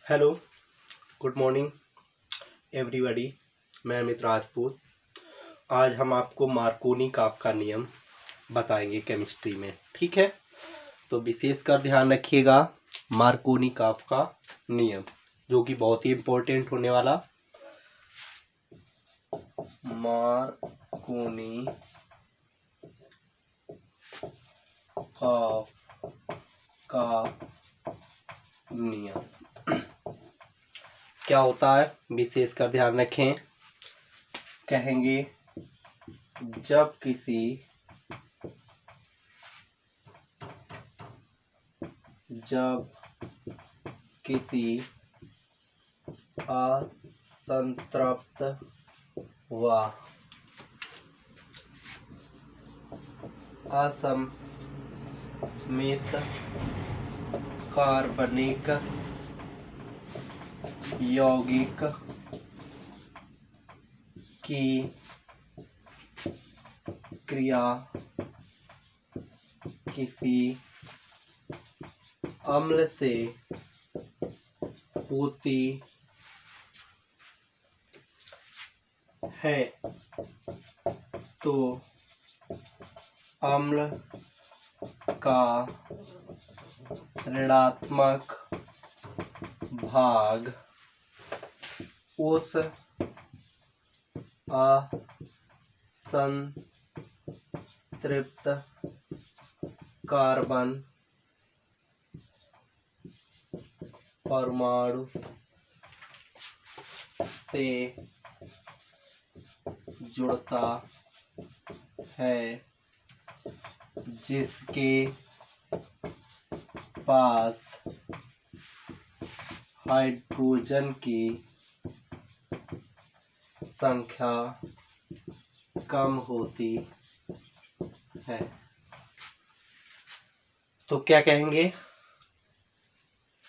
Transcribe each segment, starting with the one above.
Hello, good morning everybody. मैं अमित राजपूत। आज हम आपको मार्कोनी काफ का नियम बताएंगे केमिस्ट्री में। ठीक है, तो विशेषकर ध्यान रखिएगा मार्कोनी काफ का नियम, जो कि बहुत ही इम्पोर्टेंट होने वाला। मार्कोनी काफ का नियम क्या होता है, विशेषकर ध्यान रखें। कहेंगे जब किसी असंतृप्त व असममित कार्बनिक यौगिक की क्रिया किसी अम्ल से होती है तो अम्ल का ऋणात्मक भाग उस असंतृप्त कार्बन परमाणु से जुड़ता है, जिसके पास हाइड्रोजन की संख्या कम होती है। तो क्या कहेंगे,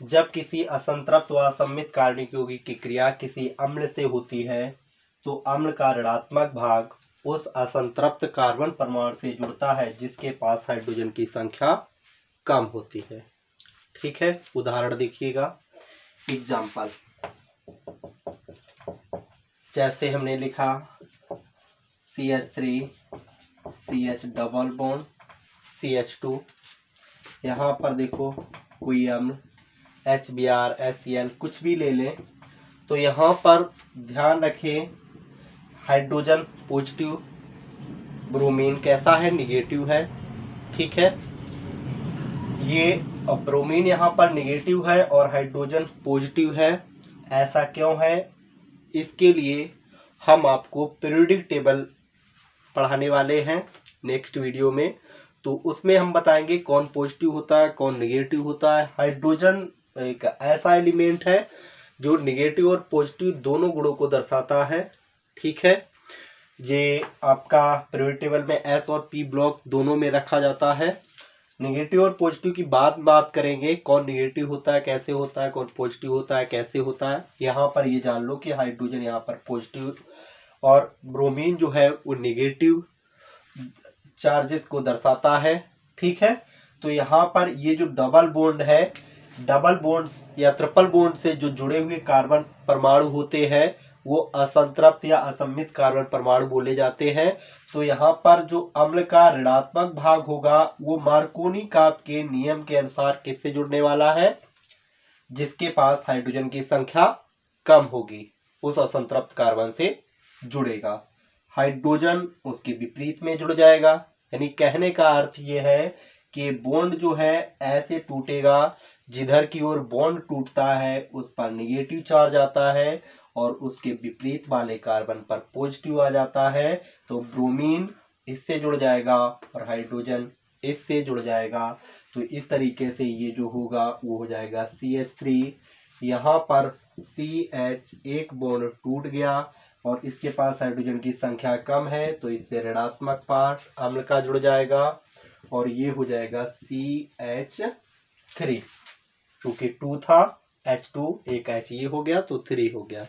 जब किसी असंतृप्त व असममित कार्बनिक यौगिक की क्रिया किसी अम्ल से होती है तो अम्ल का ऋणात्मक भाग उस असंतृप्त कार्बन परमाणु से जुड़ता है, जिसके पास हाइड्रोजन की संख्या कम होती है। ठीक है, उदाहरण देखिएगा। एग्जाम्पल, जैसे हमने लिखा CH3 CH double bond CH2। यहाँ पर देखो कोई अम्ल HBr HCl कुछ भी ले लें, तो यहाँ पर ध्यान रखें हाइड्रोजन पॉजिटिव, ब्रोमीन कैसा है, निगेटिव है। ठीक है, ये ब्रोमीन यहाँ पर निगेटिव है और हाइड्रोजन पॉजिटिव है। ऐसा क्यों है, इसके लिए हम आपको पीरियोडिक टेबल पढ़ाने वाले हैं नेक्स्ट वीडियो में। तो उसमें हम बताएंगे कौन पॉजिटिव होता है, कौन निगेटिव होता है। हाइड्रोजन एक ऐसा एलिमेंट है जो निगेटिव और पॉजिटिव दोनों गुणों को दर्शाता है। ठीक है, ये आपका पीरियोडिक टेबल में S और P ब्लॉक दोनों में रखा जाता है। निगेटिव और पॉजिटिव की बात करेंगे, कौन निगेटिव होता है, कैसे होता है, कौन पॉजिटिव होता है, कैसे होता है। यहाँ पर ये जान लो कि हाइड्रोजन यहाँ पर पॉजिटिव और ब्रोमीन जो है वो निगेटिव चार्जेस को दर्शाता है। ठीक है, तो यहाँ पर ये जो डबल बॉन्ड है, डबल बॉन्ड या ट्रिपल बॉन्ड से जो जुड़े हुए कार्बन परमाणु होते हैं वो असंतृप्त या असममित कार्बन परमाणु बोले जाते हैं। तो यहाँ पर जो अम्ल का ऋणात्मक भाग होगा वो मार्कोनी काफ के नियम के अनुसार किससे जुड़ने वाला है, जिसके पास हाइड्रोजन की संख्या कम होगी उस असंतृप्त कार्बन से जुड़ेगा। हाइड्रोजन उसके विपरीत में जुड़ जाएगा। यानी कहने का अर्थ ये है कि बॉन्ड जो है ऐसे टूटेगा, जिधर की ओर बॉन्ड टूटता है उस पर निगेटिव चार्ज आता है और उसके विपरीत वाले कार्बन पर पॉजिटिव आ जाता है। तो ब्रोमीन इससे जुड़ जाएगा और हाइड्रोजन इससे जुड़ जाएगा। तो इस तरीके से ये जो होगा वो हो जाएगा CH3। यहाँ पर CH एक बॉन्ड टूट गया और इसके पास हाइड्रोजन की संख्या कम है, तो इससे ऋणात्मक पार्ट अम्ल का जुड़ जाएगा और ये हो जाएगा CH3। क्योंकि 2 था, H2 एक H ये हो गया तो 3 हो गया।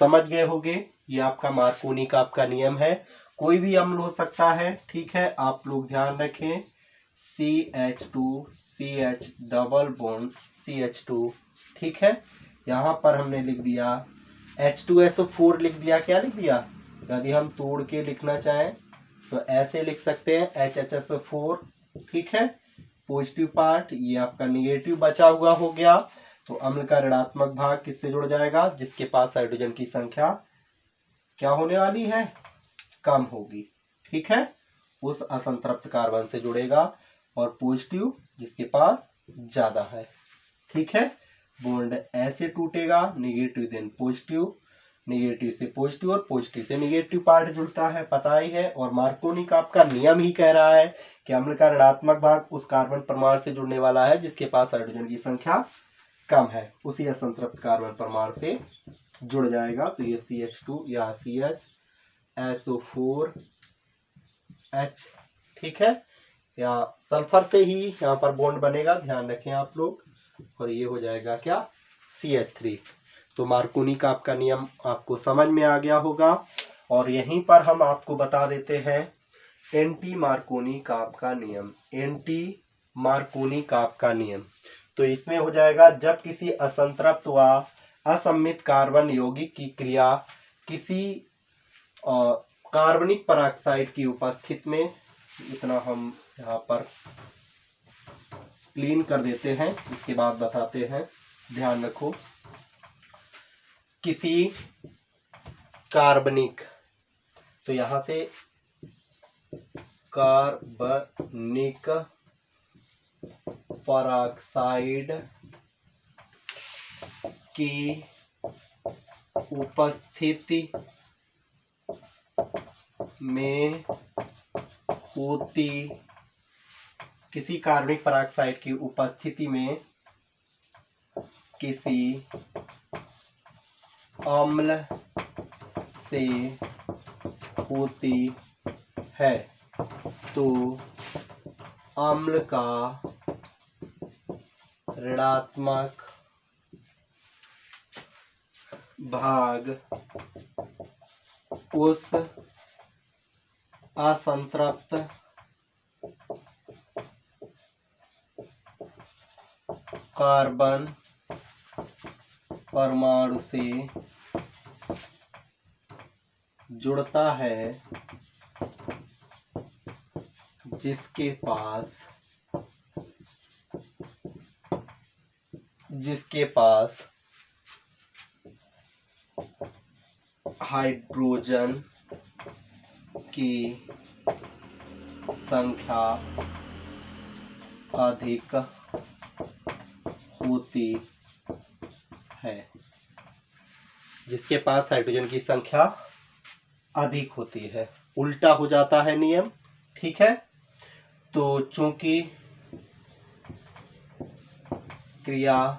समझ गए होंगे, ये आपका मार्कोनी का आपका नियम है। कोई भी अम्ल हो सकता है। ठीक है, आप लोग ध्यान रखें CH2 CH double bond CH2। ठीक है, यहाँ पर हमने लिख दिया H2SO4 लिख दिया। क्या लिख दिया? यदि हम तोड़ के लिखना चाहें तो ऐसे लिख सकते हैं HHSO4, ठीक है। पॉजिटिव पार्ट ये आपका निगेटिव बचा हुआ हो गया, तो अम्ल का ऋणात्मक भाग किससे जुड़ जाएगा? जिसके पास हाइड्रोजन की संख्या क्या होने वाली है? कम होगी, ठीक है, उस असंतृप्त कार्बन से जुड़ेगा। और पॉजिटिव जिसके पास ज्यादा है, ठीक है। बॉन्ड ऐसे टूटेगा, निगेटिव देन पॉजिटिव, निगेटिव से पॉजिटिव और पॉजिटिव से निगेटिव पार्ट जुड़ता है, पता ही है। और मार्कोनी का आपका नियम ही कह रहा है कि अम्ल का ऋणात्मक भाग उस कार्बन परमाणु से जुड़ने वाला है जिसके पास हाइड्रोजन की संख्या कम है, उसी असंतृप्त कार्बन परमाणु से जुड़ जाएगा। तो ये CH2 या CHSO4H, ठीक है, या सल्फर से ही यहाँ पर बॉन्ड बनेगा, ध्यान रखें आप लोग। और ये हो जाएगा क्या? CH3। तो मार्कोनी का आपका नियम आपको समझ में आ गया होगा। और यहीं पर हम आपको बता देते हैं एंटी मार्कोनी का आपका नियम। एंटी मार्कोनी का आपका नियम तो इसमें हो जाएगा, जब किसी असंतृप्त व असम्मित कार्बन यौगिक की क्रिया किसी कार्बनिक पेरोक्साइड की उपस्थिति में, इतना हम यहाँ पर क्लीन कर देते हैं, इसके बाद बताते हैं, ध्यान रखो। किसी कार्बनिक, तो यहां से कार्बनिक पेरोक्साइड की उपस्थिति में होती, किसी कार्बनिक पेरोक्साइड की उपस्थिति में किसी अम्ल से होती है, तो अम्ल का ऋणात्मक भाग उस असंतृप्त कार्बन परमाणु से जुड़ता है जिसके पास हाइड्रोजन की संख्या अधिक होती है, जिसके पास हाइड्रोजन की संख्या अधिक होती है। उल्टा हो जाता है नियम, ठीक है। तो चूंकि क्रिया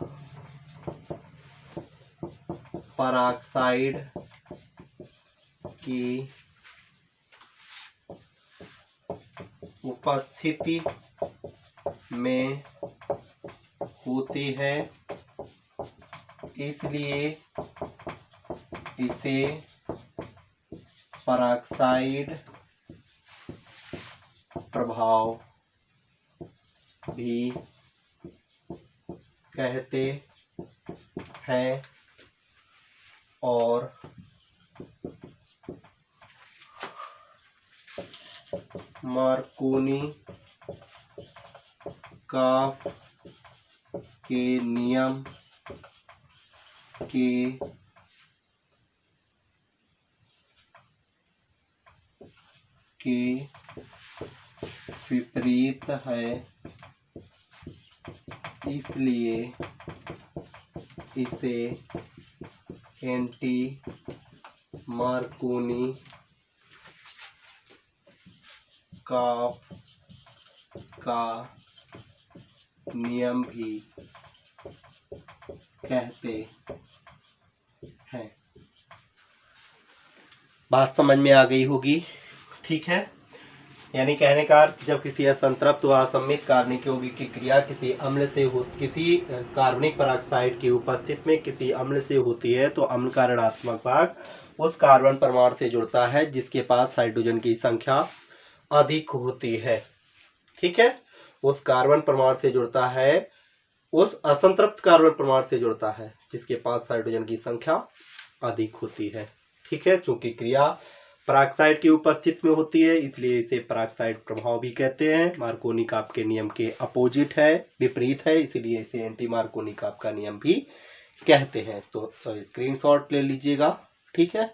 पेरोक्साइड की उपस्थिति में होती है, इसलिए इसे पेरोक्साइड प्रभाव भी कहते हैं। और मार्कोनी का के नियम के विपरीत है, इसलिए इसे एंटी मार्कोनी का नियम भी कहते हैं। बात समझ में आ गई होगी, ठीक है। यानी कहने का अर्थ, जब किसी असंतृप्त व असम्मित कार्बनिक यौगिक की क्रिया किसी कार्बनिक पेरोक्साइड की उपस्थिति में किसी अम्ल से होती है, तो अम्ल का ऋणात्मक भाग उस कार्बन परमाणु से जुड़ता है जिसके पास हाइड्रोजन की संख्या अधिक होती है, ठीक है। उस कार्बन परमाणु से जुड़ता है उस असंतृप्त कार्बन परमाणु से जुड़ता है जिसके पास हाइड्रोजन की संख्या अधिक होती है। ठीक है, चूंकि क्रिया पराक्साइड की उपस्थिति में होती है इसलिए इसे पराक्साइड प्रभाव भी कहते हैं। मार्कोनी काप के नियम के अपोजिट है, विपरीत है, इसलिए इसे एंटी मार्कोनी काप का नियम भी कहते हैं। तो स्क्रीनशॉट ले लीजिएगा। ठीक है,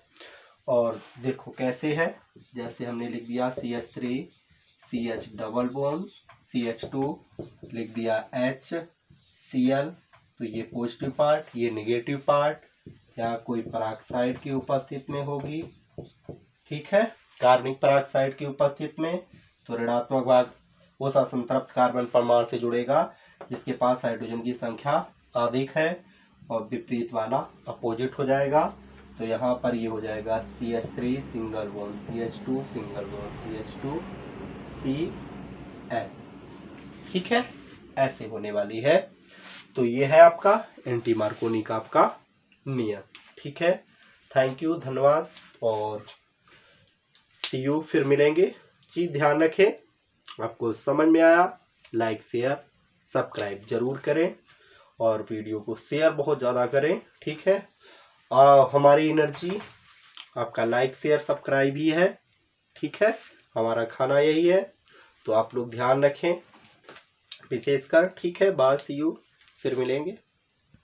और देखो कैसे है, जैसे हमने लिख दिया CH3 CH double bond CH2 लिख दिया HCl, तो ये पॉजिटिव पार्ट, ये नेगेटिव पार्ट, या कोई पराक्साइड की उपस्थिति में होगी। ठीक है, कार्बनिक पराक्साइड की उपस्थिति में, तो ऋणात्मक भाग उस असंतृप्त कार्बन परमाणु से जुड़ेगा जिसके पास हाइड्रोजन की संख्या अधिक है, और विपरीत वाला अपोजिट हो जाएगा। तो यहाँ पर ये हो जाएगा CH3 single bond CH2 single bond CH2 Cl। ठीक है, ऐसे होने वाली है। तो ये है आपका एंटी मार्कोनी काप का नियम। ठीक है, थैंक यू, धन्यवाद, और सी यू, फिर मिलेंगे। चीज ध्यान रखें, आपको समझ में आया, लाइक शेयर सब्सक्राइब जरूर करें, और वीडियो को शेयर बहुत ज़्यादा करें। ठीक है, हमारी एनर्जी आपका लाइक शेयर सब्सक्राइब ही है। ठीक है, हमारा खाना यही है, तो आप लोग ध्यान रखें विशेषकर। ठीक है, बाय, सी यू, फिर मिलेंगे।